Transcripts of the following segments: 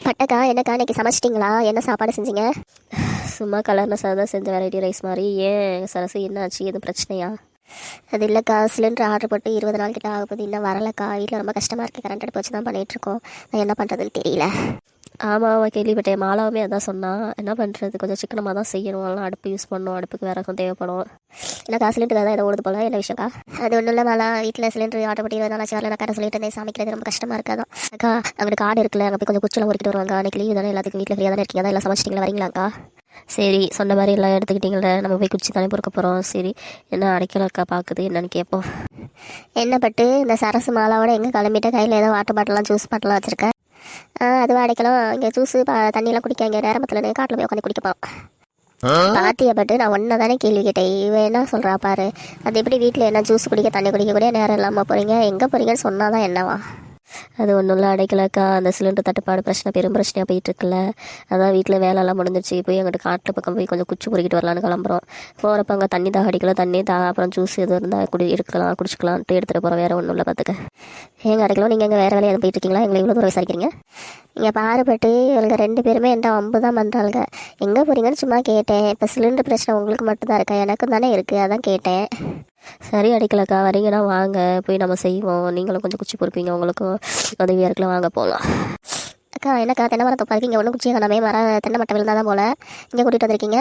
பட்டக்கா என்னக்கா இன்னைக்கு சமைச்சிட்டிங்களா? என்ன சாப்பாடு செஞ்சீங்க? சும்மா கலர்ன சாதம் செஞ்ச வெரைட்டி ரைஸ் மாதிரி. ஏன் சரசு, என்ன ஆச்சு? எதுவும் பிரச்சனையா? அது இல்லைக்கா, சிலிண்டர் ஆர்டர் போட்டு 20 நாள் கிட்ட ஆகுது, இன்னும் வரலக்கா. வீட்டில் ரொம்ப கஷ்டமாக இருக்குது, கரண்ட் அடுப்பு வச்சு தான் பண்ணிகிட்ருக்கோம். நான் என்ன பண்ணுறதுன்னு தெரியல. ஆமாம், அவன் கேள்விப்பட்டேன். மாலாவுமே அதான் சொன்னான். என்ன பண்ணுறது, கொஞ்சம் சிக்கனமாக தான் செய்யணும். அதெல்லாம் அடுப்பு யூஸ் பண்ணணும், அடுப்புக்கு விறகும் தேவைப்படும். இல்லைக்கா, சிலிண்டர் தான் ஏதோ ஓடுது போல. என்ன விஷயம்க்கா? அது ஒன்றும் இல்லை மாலா, வீட்டில் சிலிண்டர் ஆர்டர் போட்டு 20 நாள் ஆச்சு, வரல. நான் கடை சொல்லிட்டு இருந்தேன், சமைக்கிறது ரொம்ப கஷ்டமாக இருக்காதான். அக்கா, அங்கிட்டு காடு இருக்குல்ல, அங்கே போய் கொஞ்சம் குச்செல்லாம் உருக்கிட்டு வருவாங்க. அன்றைக்கி லீவு தானே, எல்லாத்துக்கும் வீட்டில் ஃப்ரீயாக தானே இருக்கீங்க, அதான் எல்லாம் சமைச்சிட்டிங்களா, வரீங்களாக்கா? சரி, சொன்ன மாதிரி எல்லாம் எடுத்துக்கிட்டீங்களே, நம்ம போய் குச்சி தானே பொறுக்க போகிறோம். சரி, என்ன அடைக்கலக்கா பார்க்குது, என்னன்னு கேட்போம். என்ன பட்டு இந்த சரசு மாலாவோட எங்கே கிளம்பிட்டு கையில் ஏதோ வாட்டர் பாட்டிலாம் ஜூஸ் பாட்டிலாம் வச்சுருக்கேன். அதுவும் அடைக்கலாம். இங்கே ஜூஸு தண்ணியெல்லாம் குடிக்க இங்கே நேரமத்தில் காட்டில் போய் உட்காந்து குடிக்க போகிறோம். பாத்தியா பட்டு, நான் ஒன்றை தானே கேள்வி கேட்டேன். இவன் என்ன சொல்கிறா பாரு. அது எப்படி வீட்டில் என்ன ஜூஸ் குடிக்க தண்ணி குடிக்க கூட நேரம் இல்லாமல் போகிறீங்க, எங்கே போகிறீங்கன்னு சொன்னால் தான் என்னவா? அது ஒன்றும் இல்லை அடைக்கலக்கா, அந்த சிலிண்டர் தட்டுப்பாடு பிரச்சனை பெரும் பிரச்சனையாக போயிட்டுருக்குல்ல. அதான் வீட்டில் வேலையெல்லாம் முடிஞ்சிச்சு. போய் அங்கிட்டு காட்டு பக்கம் போய் கொஞ்சம் குச்சி பொறுக்கிட்டு வரலான்னு கிளம்புறோம். போகிறப்ப அங்கே தண்ணி தான் அடிக்கலாம், தண்ணி அப்புறம் ஜூஸ் எதுவும் இருந்தால் குடிச்சிக்கலான்ட்டு எடுத்துகிட்டு போகிறோம். வேறு ஒன்றும் இல்லை பார்த்துக்க. ஏங்க அடைக்கலாம், நீங்கள் எங்கே வேறு வேலையை எதுவும் போயிட்டுருக்கீங்களா? எங்களை இவ்வளோ தூரம் விசாரிக்கிறீங்க? இங்கே பாருப்பட்டு, இவங்க 2 பேருமே என்கிட்ட வம்பு தான் பண்ணுறாளுங்க. எங்கே போகிறீங்கன்னு சும்மா கேட்டேன். இப்போ சிலிண்டர் பிரச்சனை உங்களுக்கு மட்டும் தான் இருக்கா? எனக்கும் தானே இருக்குது, அதான் கேட்டேன். சரி அடிக்கலக்கா, வரீங்கன்னா வாங்க, போய் நம்ம செய்வோம். நீங்களும் கொஞ்சம் குச்சி பொறுப்பீங்க, உங்களுக்கும் உதவியாக இருக்கலாம். வாங்க போகலாம். அக்கா, என்னக்கா தென்னை மரம் தொப்பா இங்கே ஒன்றும் குச்சியை காணாமே, தென்னை மட்டை விழுந்தா தான் போல் இங்கே கூட்டிகிட்டு வந்திருக்கீங்க.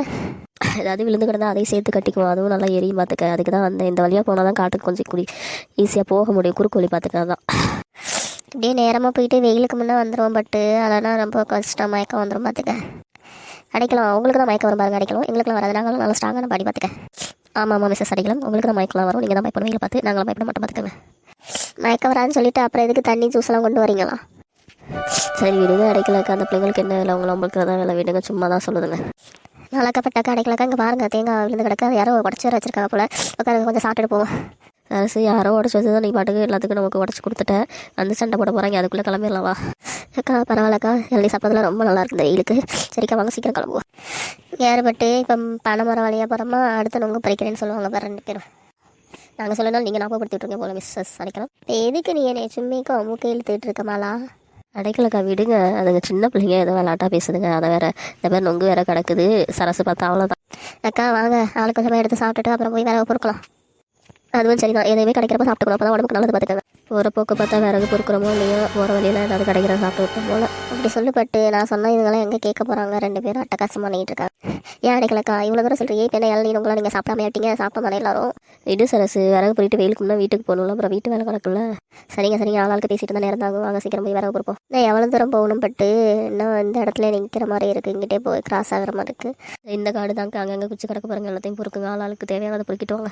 ஏதாவது விழுந்து கிடந்தா அதையும் சேர்த்து கட்டிக்குவோம், அதுவும் நல்லா எரியும் பார்த்துக்க. அதுக்கு தான் வந்தேன். இந்த வழியாக போனால் தான் காட்டுக்கு கொஞ்சம் ஈஸியாக போக முடியும், குறுக்கு வழி பார்த்துக்க தான். இப்படியே நேரமாக போயிட்டு வெயிலுக்கு முன்னே வந்துடுவோம். பட்டு அதெல்லாம் ரொம்ப கஷ்டம், மயக்கம் வந்துடும் பார்த்துக்க. அடைக்கலாம், உங்களுக்கு தான் மயக்கம் வரும் பாருங்க. அடைக்கலாம், எங்களுக்குலாம் வராது, நாங்களும் நல்லா ஸ்ட்ராங்கான பாடி பார்த்துக்க. ஆமாம் மிஸ்ஸஸ் அடிக்கலாம், உங்களுக்கு தான் மயக்கலாம் வரும். நீங்கள் தான் பயப்படுவீங்க பார்த்து, நாங்களும் பயப்பட மாட்டோம் பார்த்துக்கங்க. மயக்கம் வராதுன்னு சொல்லிட்டு அப்புறம் எதுக்கு தண்ணி ஜூஸ்லாம் கொண்டு வரீங்களா? சரி விடுங்க அடைக்கலக்கா, அந்த பிள்ளைங்களுக்கு என்ன வேலை, உங்களுக்கு தான் வேலை, விடுங்க, சும்மா தான் சொல்லுதுங்க. நல்லாக்கப்பட்டாக்கா அடைக்கலக்கா, இங்கே பாருங்கள், தேங்காய் விழுந்து கிடக்கு. அது யாரோ உடச்சி வர வச்சிருக்காங்க போல். உட்காந்து கொஞ்சம் சாப்பிட்டுட்டு போவோம். அரசு யாரோ உடச்சி வச்சு தான் நீ பாட்டுக்கு எல்லாத்துக்கும் நமக்கு உடச்சி கொடுத்துட்டேன். அந்த சண்டை போட போகிறாங்க, அதுக்குள்ளே கிளம்பிடலாவா? அக்கா பரவாயில்லக்கா, எழுதி சாப்பிட்றதுலாம் ரொம்ப நல்லா இருக்குது வெயிலுக்கு. சரிக்கா வாங்க, சீக்கிரம் கிளம்புவோம். ஏறுபட்டு இப்போ பனைமரம் வழியாக போகிறோமா, அடுத்த நொங்கு பறிக்கிறேன்னு சொல்லுவாங்க பாரு 2 பேரும். நாங்கள் சொல்லணும், நீங்கள் ஞாபகப்படுத்தி விட்ருங்க போல மிஸ்ஸஸ் அடைக்கலாம். இப்போ எதுக்கு நீ என்னை சும்மிக்கும் அம்முக்கு இழுத்துட்டு இருக்கமாலா? அடைக்கலக்கா விடுங்க, அதுங்க சின்ன பிள்ளைங்க ஏதோ விளாட்டா பேசுதுங்க. அதை வேற இந்த மாதிரி நொங்கு வேற கிடக்குது. சரசு பார்த்தா அவ்வளோதான். அக்கா வாங்க, ஆளுக்கு கொஞ்சமாக எடுத்து சாப்பிட்டுட்டு அப்புறம் போய் வேற பொறுக்கலாம். அதுவும் சரி தான், எதுவுமே கிடைக்கிறப்ப சாப்பிட்டுக்கணும், அப்போ தான் உடம்புக்கு நல்லது பார்த்துக்கங்க. போகிற போக்கு பார்த்தா விறகு பொறுக்கிறோமோ இல்லையோ, போகிற வழியில் ஏதாவது கிடைக்கிற சாப்பிட்டு விட்டோம் போல. அப்படி சொல்லப்பட்டு நான் சொன்னால் இதுங்களாம் எங்கே கேட்க போகிறாங்க? 2 பேரும் அட்டகாசம் பண்ணிகிட்டு இருக்காங்க. ஏன் அடைக்கலக்கா இவ்வளோ தூரம் சொல்கிறீங்க? இப்போ என்ன இளநீ உங்களாம் நீங்கள் சாப்பிடாம விட்டீங்க, சாப்பிட்டோம் எல்லாரும். இது சரசு, விறகு போயிட்டு வெயிலுக்கு முன்னே வீட்டுக்கு போகணும்ல, அப்புறம் வீட்டு வேலை கிடக்குல்ல. சரிங்க, ஆளாளுக்கு பேசிட்டு தான் நேரம் தாகும். வாங்க சீக்கிரம் போய் விறகு பொறுப்போம். நான் எவ்வளோ தூரம் போகணும் பட்டு? இன்னும் இந்த இடத்துல நிற்கிற மாதிரி இருக்குது, இங்கிட்டே போய் கிராஸ் ஆகிற மாதிரி இருக்குது. இந்த காடு தாங்க, அங்கங்கே குச்சி கிடக்க பாருங்க, எல்லாத்தையும் பொறுக்குங்க. ஆளாளுக்கு தேவையானதை பொறுக்கிட்டு வாங்க.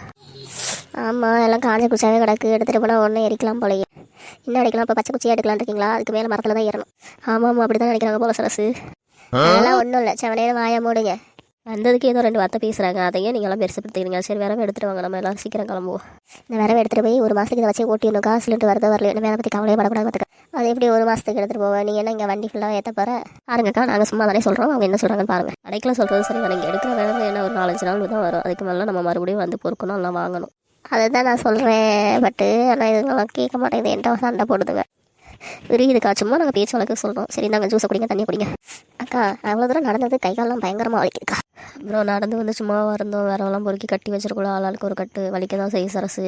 ஆமாம், எல்லாம் காஞ்ச குச்சியாகவே கிடக்கு, எடுத்துகிட்டு போனால் ஒன்றும் எரிக்கலாம் போலையே. இன்னும் அடிக்கலாம், இப்போ பச்சை குச்சியாக எடுக்கலான்னு இருக்கீங்களா? அதுக்கு மேலே மரத்தில் தான் ஏறணும். ஆமாம் அப்படி தான் நினைக்கிறாங்க போல சரசு. அதெல்லாம் ஒன்றும் இல்லை, செவனே வாய மூடுங்க. வந்ததுக்கு ஏதோ 2 வார்த்தை பேசுகிறாங்க, அதையே நீங்களாம் பெருசுப்படுத்திக்கிறீங்க. சரி விரவை எடுத்துகிட்டு வாங்க, நம்ம எல்லாம் சீக்கிரம் கிளம்புவோம். இந்த விரவை எடுத்துகிட்டு போய் 1 மாதத்துக்கு இதை வச்சு ஓட்டிடணும். காசு சிலிண்டர் வரதோ வரல, என்ன வேலை பற்றி கவலையே படக்கூடாது பார்த்துக்க. அது எப்படி 1 மாதத்துக்கு எடுத்துகிட்டு போவேன்? நீங்கள் என்ன இங்கே வண்டி ஃபுல்லாக ஏற்ற போகிற? பாருங்கக்கா, நாங்கள் சும்மா தானே சொல்கிறோம், அவங்க என்ன சொல்கிறாங்கன்னு பாருங்கள். அடைக்கலாம் சொல்கிறது சரி, நீங்கள் எடுக்கிற வேலை என்ன ஒரு 4-5 நாள் தான் வரும். அதுக்கு மேலே நம்ம மறுபடியும் வந்து பொறுக்கணும், எல்லாம் வாங்கணும். அதை தான் நான் சொல்கிறேன் பட்டு, ஆனால் இதுங்களாம் கேட்க மாட்டேங்குது, என்கிட்ட சண்டை போடுதுங்க. விரியுதுக்கா, சும்மா நாங்கள் பேச்சு வழக்கு சொல்கிறோம். சரி நாங்கள் ஜூஸை குடிங்க, தண்ணி குடிங்க. அக்கா அவ்வளோ தூரம் நடந்தது, கை காலெலாம் பயங்கரமாக வலிக்குதுக்கா. அப்புறம் நடந்து வந்து சும்மா இருந்தோம், வேறெல்லாம் பொறுக்கி கட்டி வச்சிருக்கூட, ஆளாளுக்கு ஒரு கட்டு வலிக்க தான் செய்ய சரசு.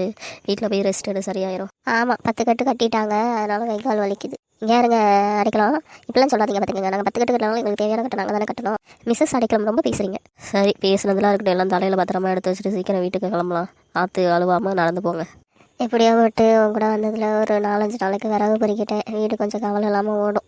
வீட்டில் போய் ரெஸ்ட் எடு, சரியாயிரும். ஆமாம் 10 கட்டு கட்டிட்டாங்க, அதனால கை கால் வலிக்குது. இங்கே இருங்க அடைக்கலாம், இப்படிலாம் சொல்லாதீங்க பார்த்துக்கங்க. நாங்கள் 10 கட்டு கட்டினாலும் எங்களுக்கு தேவையான கட்டு நாங்கள் தானே கட்டணும். மிஸ்ஸஸ் அடைக்கலாம் ரொம்ப பேசுகிறீங்க. சரி பேசுனதுலாம் இருக்கட்டும், எல்லாம் தலையில் பத்திரமா எடுத்து வச்சுட்டு சீக்கிரம் வீட்டுக்கு கிளம்பலாம். ஆற்று அழுவாமல் நடந்து போங்க. எப்படியோ விட்டு உங்க கூட வந்ததில் ஒரு 4-5 நாளைக்கு விறகு பொறிக்கிட்டேன். வீடு கொஞ்சம் கவலை இல்லாமல் ஓடும்.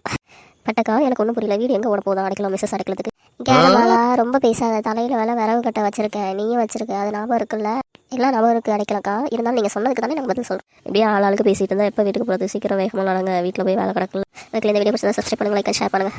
பட்டக்கா எனக்கு ஒன்றும் புரியல, வீடு எங்கே ஓட போதும் அடைக்கலாம் மிஸ்ஸஸ் அடைக்கிறதுக்கு? கேரளாலா ரொம்ப பேசாத, தலையில் வேலை விறகு கட்ட வச்சுருக்கேன், நீயும் வச்சுருக்க, அது ஞாபகம் இருக்குல்ல? எல்லாம் ஞாபகம் இருக்குது அடைக்கலக்கா. இருந்தாலும் நீங்கள் சொன்னதுக்கு தானே நாங்கள் பதில் சொல்கிறோம். இப்படியே ஆளாளுக்கு பேசிட்டு இருந்தால் எப்போ வீட்டுக்கு போகிறது? சீக்கிரம் வேகமாக நடங்க, வீட்டில் போய் வேலை கிடக்கல. அதுக்கு இந்த வீடியோ பிடிச்சா சப்ஸ்கிரைப் பண்ணுங்கள், லைக் ஷேர் பண்ணுங்கள்.